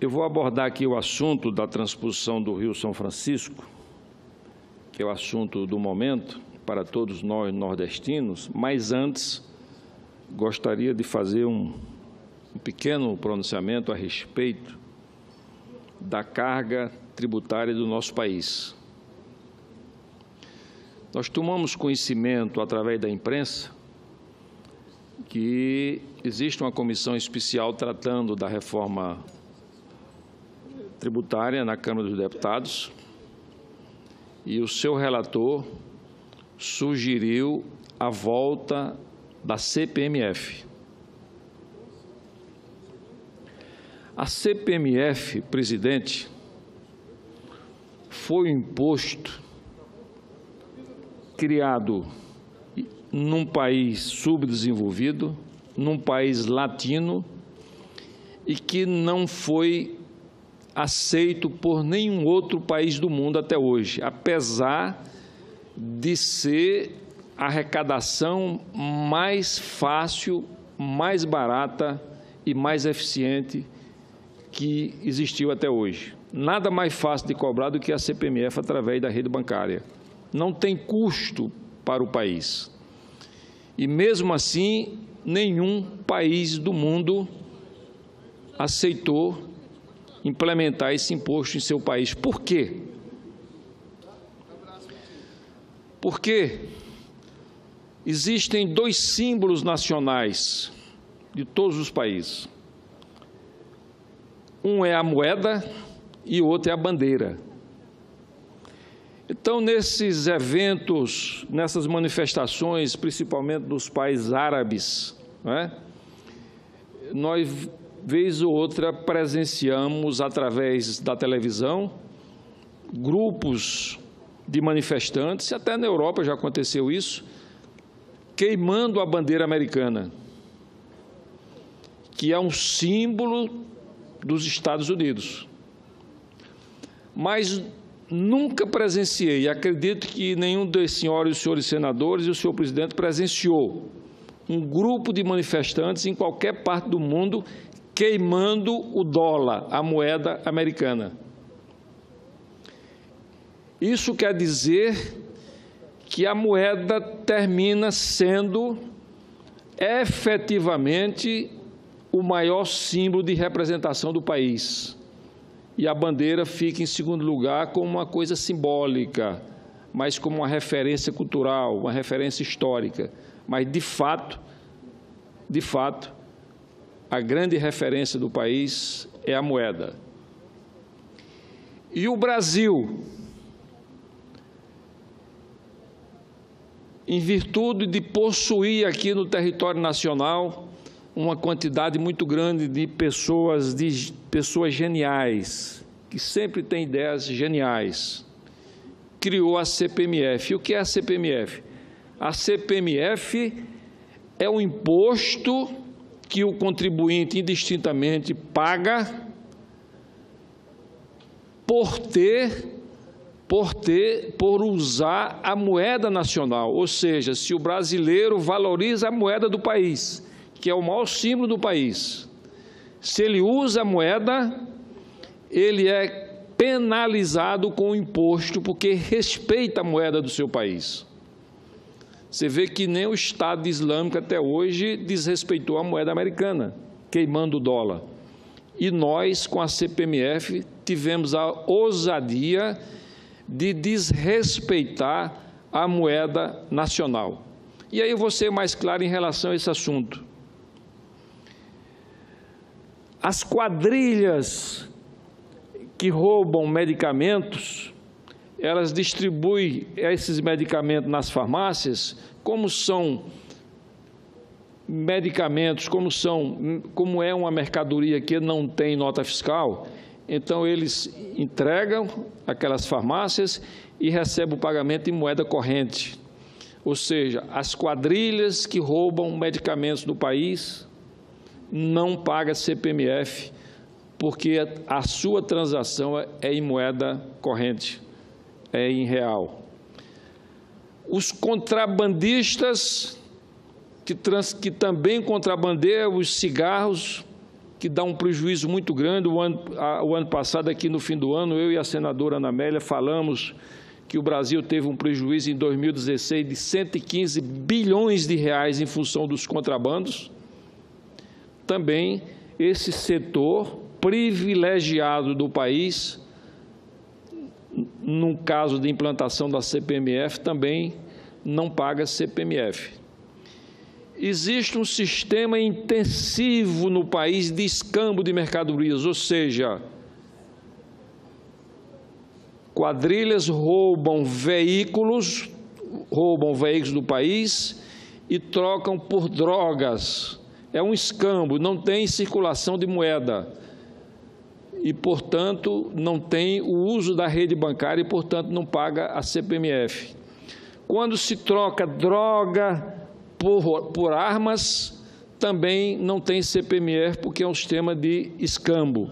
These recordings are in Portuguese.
Eu vou abordar aqui o assunto da transposição do Rio São Francisco, que é o assunto do momento para todos nós nordestinos, mas antes gostaria de fazer um pequeno pronunciamento a respeito da carga tributária do nosso país. Nós tomamos conhecimento através da imprensa que existe uma comissão especial tratando da reforma tributária na Câmara dos Deputados e o seu relator sugeriu a volta da CPMF. A CPMF, presidente, foi um imposto criado num país subdesenvolvido, num país latino, e que não foi aceito por nenhum outro país do mundo até hoje, apesar de ser a arrecadação mais fácil, mais barata e mais eficiente que existiu até hoje. Nada mais fácil de cobrar do que a CPMF através da rede bancária. Não tem custo para o país. E mesmo assim, nenhum país do mundo aceitou implementar esse imposto em seu país. Por quê? Porque existem dois símbolos nacionais de todos os países. Um é a moeda e o outro é a bandeira. Então, nesses eventos, nessas manifestações, principalmente dos países árabes, nós, vez ou outra, presenciamos, através da televisão, grupos de manifestantes, e até na Europa já aconteceu isso, queimando a bandeira americana, que é um símbolo dos Estados Unidos. Mas nunca presenciei, e acredito que nenhum dos senhores senadores e o senhor presidente presenciou um grupo de manifestantes em qualquer parte do mundo queimando o dólar, a moeda americana. Isso quer dizer que a moeda termina sendo efetivamente o maior símbolo de representação do país. E a bandeira fica em segundo lugar como uma coisa simbólica, mas como uma referência cultural, uma referência histórica. Mas, de fato, a grande referência do país é a moeda. E o Brasil, em virtude de possuir aqui no território nacional uma quantidade muito grande de pessoas geniais, que sempre têm ideias geniais, criou a CPMF. E o que é a CPMF? A CPMF é um imposto que o contribuinte indistintamente paga por usar a moeda nacional, ou seja, se o brasileiro valoriza a moeda do país, que é o maior símbolo do país, se ele usa a moeda, ele é penalizado com o imposto, porque respeita a moeda do seu país. Você vê que nem o Estado Islâmico até hoje desrespeitou a moeda americana, queimando o dólar. E nós, com a CPMF, tivemos a ousadia de desrespeitar a moeda nacional. E aí eu vou ser mais claro em relação a esse assunto. As quadrilhas que roubam medicamentos, elas distribuem esses medicamentos nas farmácias, como são medicamentos, como é uma mercadoria que não tem nota fiscal, então eles entregam aquelas farmácias e recebem o pagamento em moeda corrente. Ou seja, as quadrilhas que roubam medicamentos do país não pagam CPMF, porque a sua transação é em moeda corrente, é em real. Os contrabandistas que também contrabandeiam os cigarros, que dá um prejuízo muito grande. O ano passado, aqui no fim do ano, eu e a senadora Ana Amélia falamos que o Brasil teve um prejuízo em 2016 de 115 bilhões de reais em função dos contrabandos. Também esse setor privilegiado do país, no caso de implantação da CPMF, também não paga CPMF. Existe um sistema intensivo no país de escambo de mercadorias, ou seja, quadrilhas roubam veículos do país e trocam por drogas. É um escambo, não tem circulação de moeda e, portanto, não tem o uso da rede bancária e, portanto, não paga a CPMF. Quando se troca droga por armas, também não tem CPMF, porque é um sistema de escambo.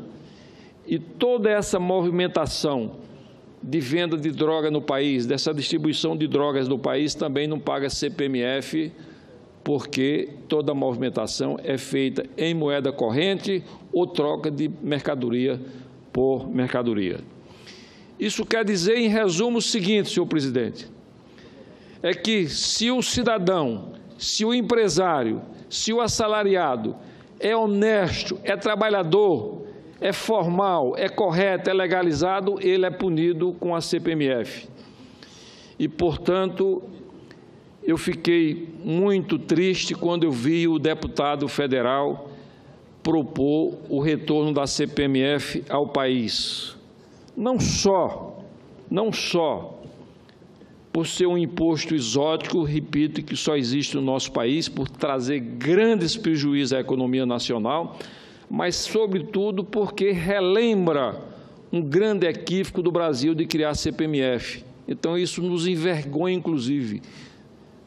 E toda essa movimentação de venda de droga no país, dessa distribuição de drogas no país, também não paga CPMF, porque toda a movimentação é feita em moeda corrente ou troca de mercadoria por mercadoria. Isso quer dizer, em resumo, o seguinte, senhor presidente, é que se o cidadão, se o empresário, se o assalariado é honesto, é trabalhador, é formal, é correto, é legalizado, ele é punido com a CPMF. E, portanto, eu fiquei muito triste quando eu vi o deputado federal propor o retorno da CPMF ao país. Não só por ser um imposto exótico, repito, que só existe no nosso país, por trazer grandes prejuízos à economia nacional, mas, sobretudo, porque relembra um grande equívoco do Brasil de criar a CPMF. Então, isso nos envergonha, inclusive,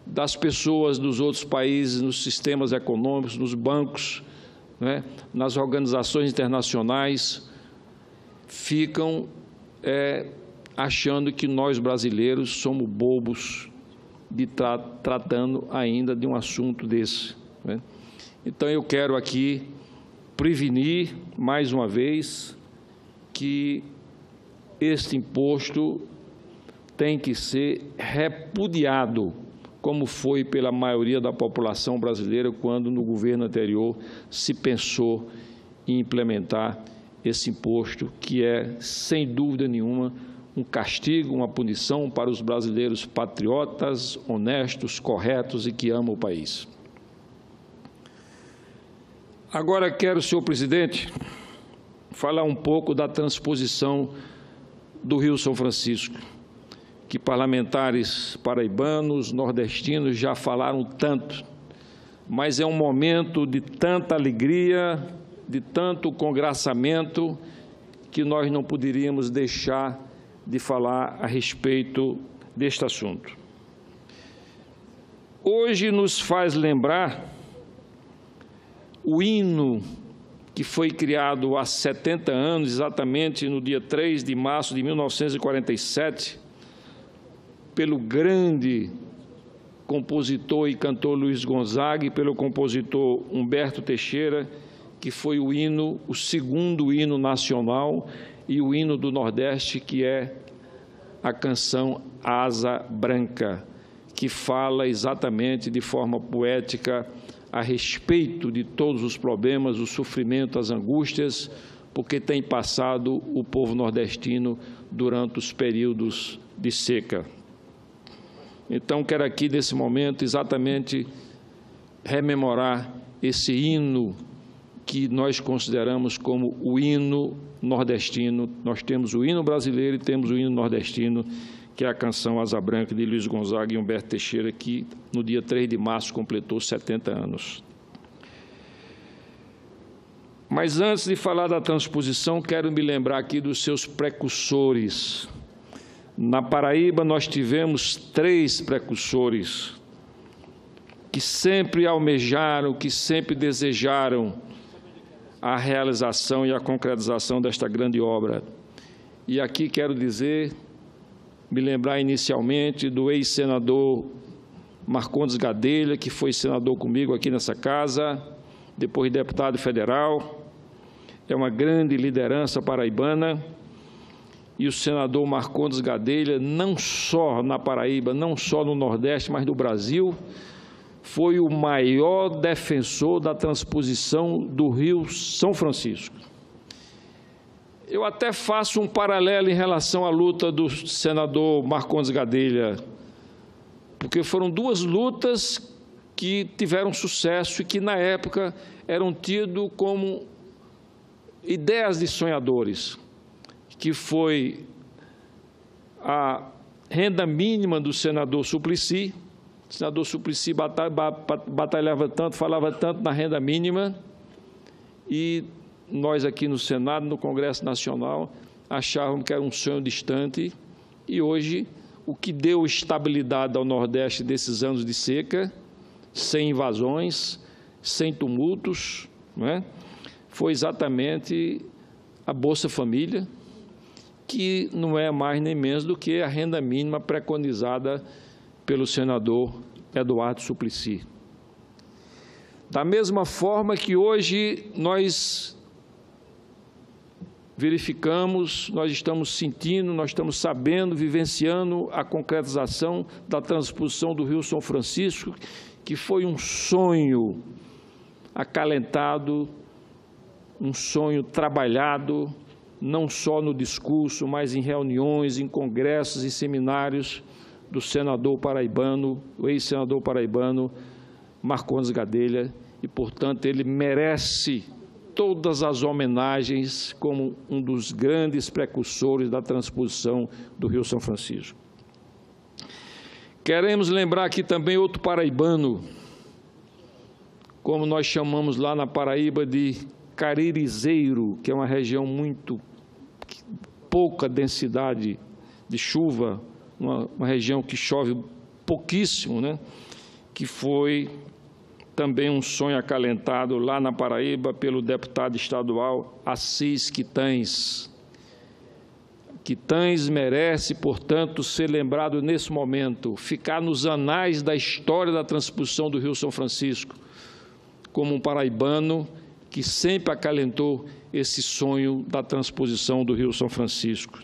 das pessoas dos outros países, nos sistemas econômicos, nos bancos, né, nas organizações internacionais, ficam achando que nós, brasileiros, somos bobos de tratando ainda de um assunto desse, né? Então, eu quero aqui prevenir, mais uma vez, que este imposto tem que ser repudiado, como foi pela maioria da população brasileira quando, no governo anterior, se pensou em implementar esse imposto, que é, sem dúvida nenhuma, um castigo, uma punição para os brasileiros patriotas, honestos, corretos e que amam o país. Agora quero, senhor presidente, falar um pouco da transposição do Rio São Francisco, que parlamentares paraibanos, nordestinos já falaram tanto, mas é um momento de tanta alegria, de tanto congraçamento, que nós não poderíamos deixar de falar a respeito deste assunto. Hoje nos faz lembrar o hino que foi criado há 70 anos, exatamente no dia 3 de março de 1947, pelo grande compositor e cantor Luiz Gonzaga e pelo compositor Humberto Teixeira, que foi o hino, o segundo hino nacional e o hino do Nordeste, que é a canção Asa Branca, que fala exatamente de forma poética a respeito de todos os problemas, o sofrimento, as angústias, porque tem passado o povo nordestino durante os períodos de seca. Então, quero aqui, nesse momento, exatamente rememorar esse hino que nós consideramos como o hino nordestino. Nós temos o hino brasileiro e temos o hino nordestino, que é a canção Asa Branca, de Luiz Gonzaga e Humberto Teixeira, que no dia 3 de março completou 70 anos. Mas antes de falar da transposição, quero me lembrar aqui dos seus precursores. Na Paraíba, nós tivemos 3 precursores que sempre almejaram, que sempre desejaram a realização e a concretização desta grande obra. E aqui quero dizer, me lembrar inicialmente do ex-senador Marcondes Gadelha, que foi senador comigo aqui nessa casa, depois deputado federal, é uma grande liderança paraibana, e o senador Marcondes Gadelha, não só na Paraíba, não só no Nordeste, mas no Brasil, foi o maior defensor da transposição do Rio São Francisco. Eu até faço um paralelo em relação à luta do senador Marcondes Gadelha, porque foram duas lutas que tiveram sucesso e que, na época, eram tidos como ideias de sonhadores, que foi a renda mínima do senador Suplicy. O senador Suplicy batalhava tanto, falava tanto na renda mínima, e nós aqui no Senado, no Congresso Nacional, achávamos que era um sonho distante, e hoje o que deu estabilidade ao Nordeste desses anos de seca, sem invasões, sem tumultos, não é? Foi exatamente a Bolsa Família, que não é mais nem menos do que a renda mínima preconizada pelo senador Eduardo Suplicy. Da mesma forma que hoje nós verificamos, nós estamos sentindo, nós estamos sabendo, vivenciando a concretização da transposição do Rio São Francisco, que foi um sonho acalentado, um sonho trabalhado, não só no discurso, mas em reuniões, em congressos e seminários do senador paraibano, o ex-senador paraibano Marcondes Gadelha, e, portanto, ele merece todas as homenagens como um dos grandes precursores da transposição do Rio São Francisco. Queremos lembrar aqui também outro paraibano, como nós chamamos lá na Paraíba de Caririzeiro, que é uma região muito pouca densidade de chuva, uma região que chove pouquíssimo, né? Que foi também um sonho acalentado lá na Paraíba pelo deputado estadual Assis Quitães. Quitães merece, portanto, ser lembrado nesse momento, ficar nos anais da história da transposição do Rio São Francisco, como um paraibano que sempre acalentou esse sonho da transposição do Rio São Francisco.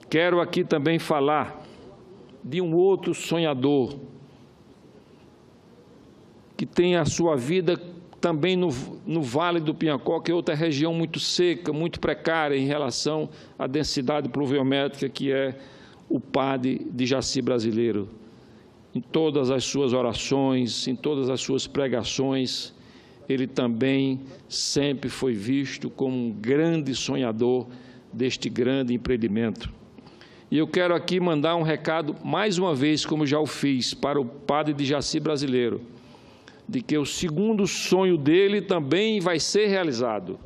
Quero aqui também falar de um outro sonhador, que tem a sua vida também no Vale do Piancó, que é outra região muito seca, muito precária em relação à densidade pluviométrica, que é o Padre de Jaci Brasileiro. Em todas as suas orações, em todas as suas pregações, ele também sempre foi visto como um grande sonhador deste grande empreendimento. E eu quero aqui mandar um recado, mais uma vez, como já o fiz, para o Padre de Jaci Brasileiro, de que o segundo sonho dele também vai ser realizado,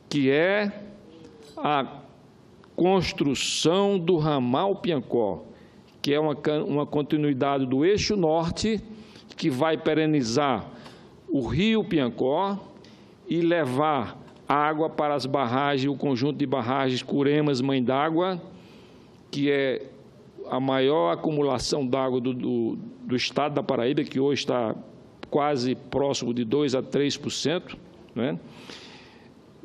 que é a construção do ramal Piancó, que é uma continuidade do eixo norte, que vai perenizar o rio Piancó e levar água para as barragens, o conjunto de barragens Curemas Mãe d'Água, que é a maior acumulação d'água do estado da Paraíba, que hoje está quase próximo de 2% a 3%, né?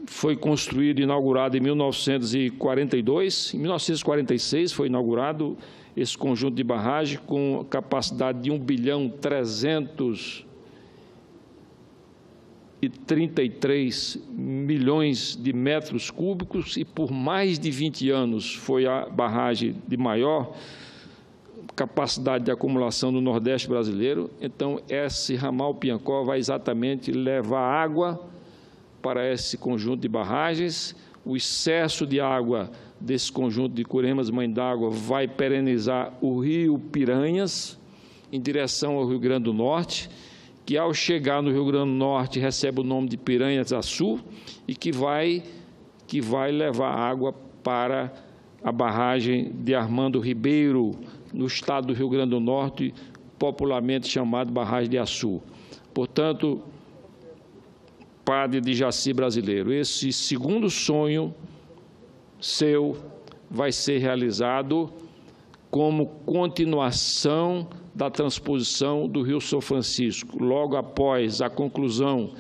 Foi construído e inaugurado em 1942. Em 1946 foi inaugurado esse conjunto de barragem com capacidade de 1.333 bilhões de metros cúbicos, e por mais de 20 anos foi a barragem de maior capacidade de acumulação no Nordeste brasileiro. Então, esse ramal Piancó vai exatamente levar água para esse conjunto de barragens. O excesso de água desse conjunto de Curemas Mãe d'Água vai perenizar o rio Piranhas em direção ao Rio Grande do Norte, que ao chegar no Rio Grande do Norte recebe o nome de Piranhas-Açu e que vai levar água para a barragem de Armando Ribeiro, no estado do Rio Grande do Norte, popularmente chamado Barragem de Açu. Portanto, Padre de Jaci Brasileiro, esse segundo sonho seu vai ser realizado como continuação da transposição do Rio São Francisco, logo após a conclusão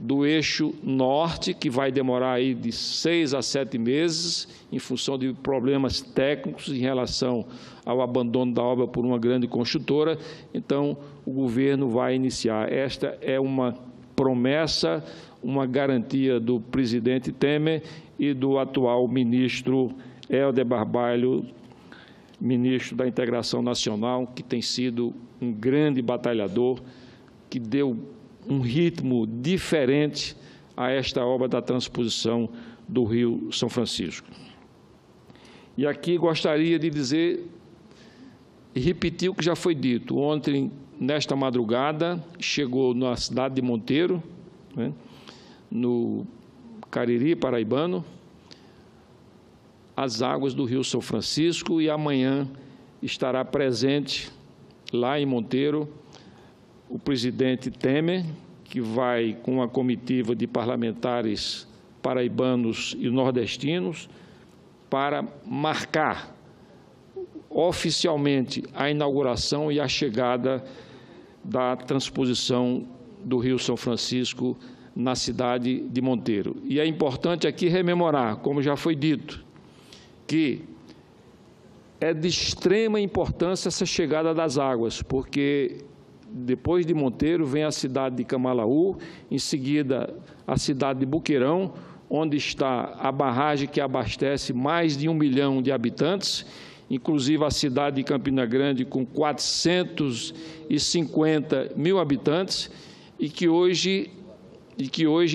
do eixo norte, que vai demorar aí de 6 a 7 meses, em função de problemas técnicos em relação ao abandono da obra por uma grande construtora. Então, o governo vai iniciar. Esta é uma promessa, uma garantia do presidente Temer e do atual ministro Helder Barbalho, ministro da Integração Nacional, que tem sido um grande batalhador, que deu um ritmo diferente a esta obra da transposição do Rio São Francisco. E aqui gostaria de dizer e repetir o que já foi dito. Ontem, nesta madrugada, chegou na cidade de Monteiro, né, no Cariri paraibano, as águas do Rio São Francisco, e amanhã estará presente lá em Monteiro o presidente Temer, que vai com uma comitiva de parlamentares paraibanos e nordestinos para marcar oficialmente a inauguração e a chegada da transposição do Rio São Francisco na cidade de Monteiro. E é importante aqui rememorar, como já foi dito, que é de extrema importância essa chegada das águas, porque depois de Monteiro vem a cidade de Camalaú, em seguida a cidade de Buqueirão, onde está a barragem que abastece mais de 1 milhão de habitantes, inclusive a cidade de Campina Grande com 450 mil habitantes, e que hoje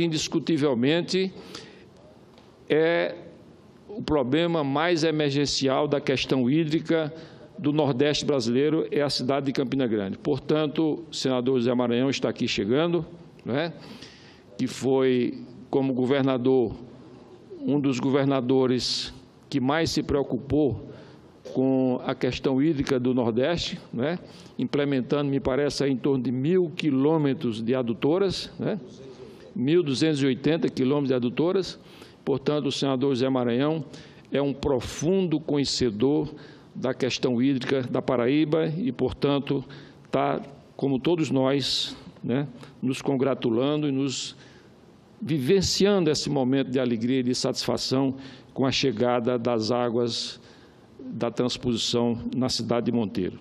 indiscutivelmente é o problema mais emergencial da questão hídrica do Nordeste brasileiro, é a cidade de Campina Grande. Portanto, o senador José Maranhão está aqui chegando, né, que foi, como governador, um dos governadores que mais se preocupou com a questão hídrica do Nordeste, né, implementando, me parece, em torno de 1.000 quilômetros de adutoras, né, 1.280 quilômetros de adutoras. Portanto, o senador José Maranhão é um profundo conhecedor da questão hídrica da Paraíba e, portanto, está, como todos nós, né, nos congratulando e nos vivenciando esse momento de alegria e de satisfação com a chegada das águas da transposição na cidade de Monteiro.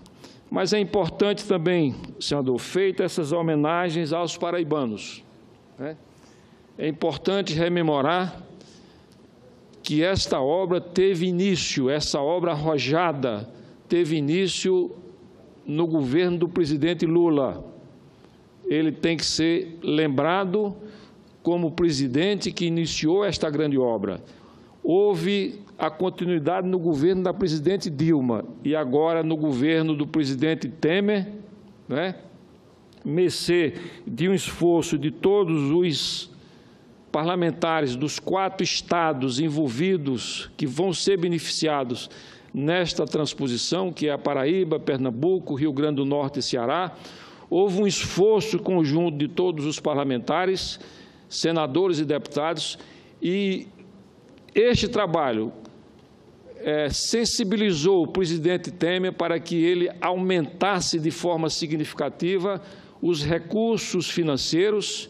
Mas é importante também, senador, feitas essas homenagens aos paraibanos, né, é importante rememorar que esta obra teve início, essa obra arrojada, teve início no governo do presidente Lula. Ele tem que ser lembrado como o presidente que iniciou esta grande obra. Houve a continuidade no governo da presidente Dilma e agora no governo do presidente Temer, né, mercê de um esforço de todos os parlamentares dos 4 estados envolvidos, que vão ser beneficiados nesta transposição, que é a Paraíba, Pernambuco, Rio Grande do Norte e Ceará. Houve um esforço conjunto de todos os parlamentares, senadores e deputados, e este trabalho sensibilizou o presidente Temer para que ele aumentasse de forma significativa os recursos financeiros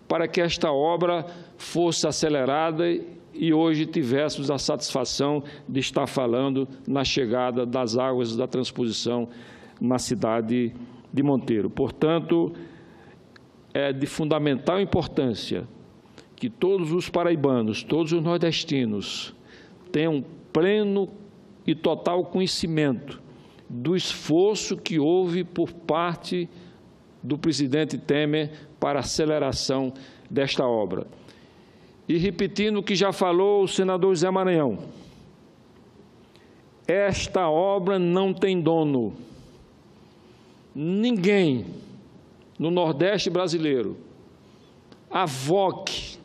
para que esta obra fosse acelerada e hoje tivéssemos a satisfação de estar falando na chegada das águas da transposição na cidade de Monteiro. Portanto, é de fundamental importância que todos os paraibanos, todos os nordestinos tenham pleno e total conhecimento do esforço que houve por parte do presidente Temer para a aceleração desta obra. E repetindo o que já falou o senador José Maranhão, esta obra não tem dono. Ninguém no Nordeste brasileiro avoque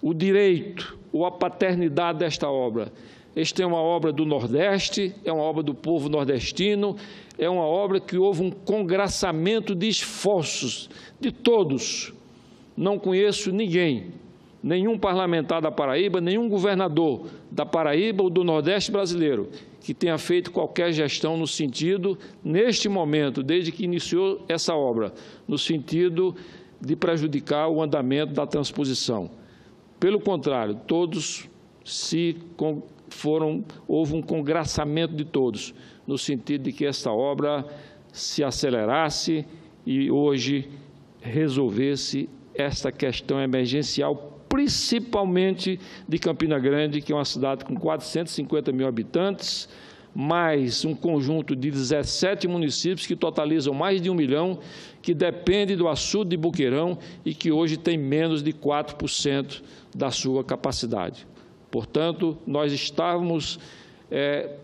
o direito ou a paternidade desta obra. Esta é uma obra do Nordeste, é uma obra do povo nordestino, é uma obra que houve um congraçamento de esforços de todos. Não conheço ninguém, nenhum parlamentar da Paraíba, nenhum governador da Paraíba ou do Nordeste brasileiro que tenha feito qualquer gestão no sentido, neste momento, desde que iniciou essa obra, no sentido de prejudicar o andamento da transposição. Pelo contrário, houve um congraçamento de todos, no sentido de que esta obra se acelerasse e hoje resolvesse esta questão emergencial, principalmente de Campina Grande, que é uma cidade com 450 mil habitantes, mais um conjunto de 17 municípios que totalizam mais de 1 milhão, que depende do açude de Boqueirão e que hoje tem menos de 4% da sua capacidade. Portanto, nós estávamos,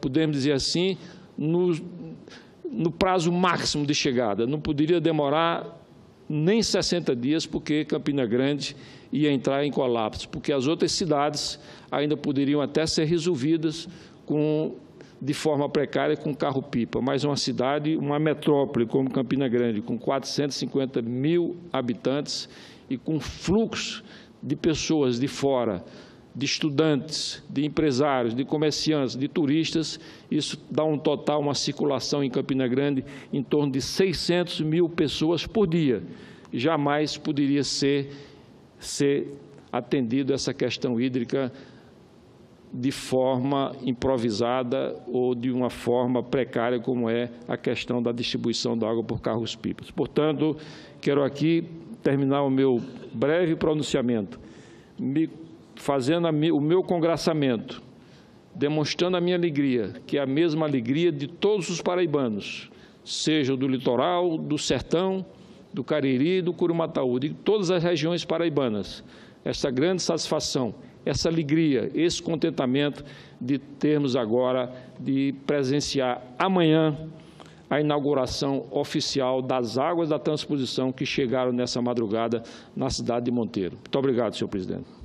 podemos dizer assim, no prazo máximo de chegada. Não poderia demorar nem 60 dias, porque Campina Grande ia entrar em colapso, porque as outras cidades ainda poderiam até ser resolvidas de forma precária com carro-pipa, mas uma cidade, uma metrópole como Campina Grande, com 450 mil habitantes e com fluxo de pessoas de fora, de estudantes, de empresários, de comerciantes, de turistas, isso dá um total, uma circulação em Campina Grande em torno de 600 mil pessoas por dia. Jamais poderia ser atendido essa questão hídrica de forma improvisada ou de uma forma precária, como é a questão da distribuição da água por carros-pipas. Portanto, quero aqui terminar o meu breve pronunciamento, fazendo o meu congraçamento, demonstrando a minha alegria, que é a mesma alegria de todos os paraibanos, seja do litoral, do sertão, do Cariri, do Curumatau, de todas as regiões paraibanas. Essa grande satisfação, essa alegria, esse contentamento de termos agora, de presenciar amanhã a inauguração oficial das águas da transposição que chegaram nessa madrugada na cidade de Monteiro. Muito obrigado, senhor presidente.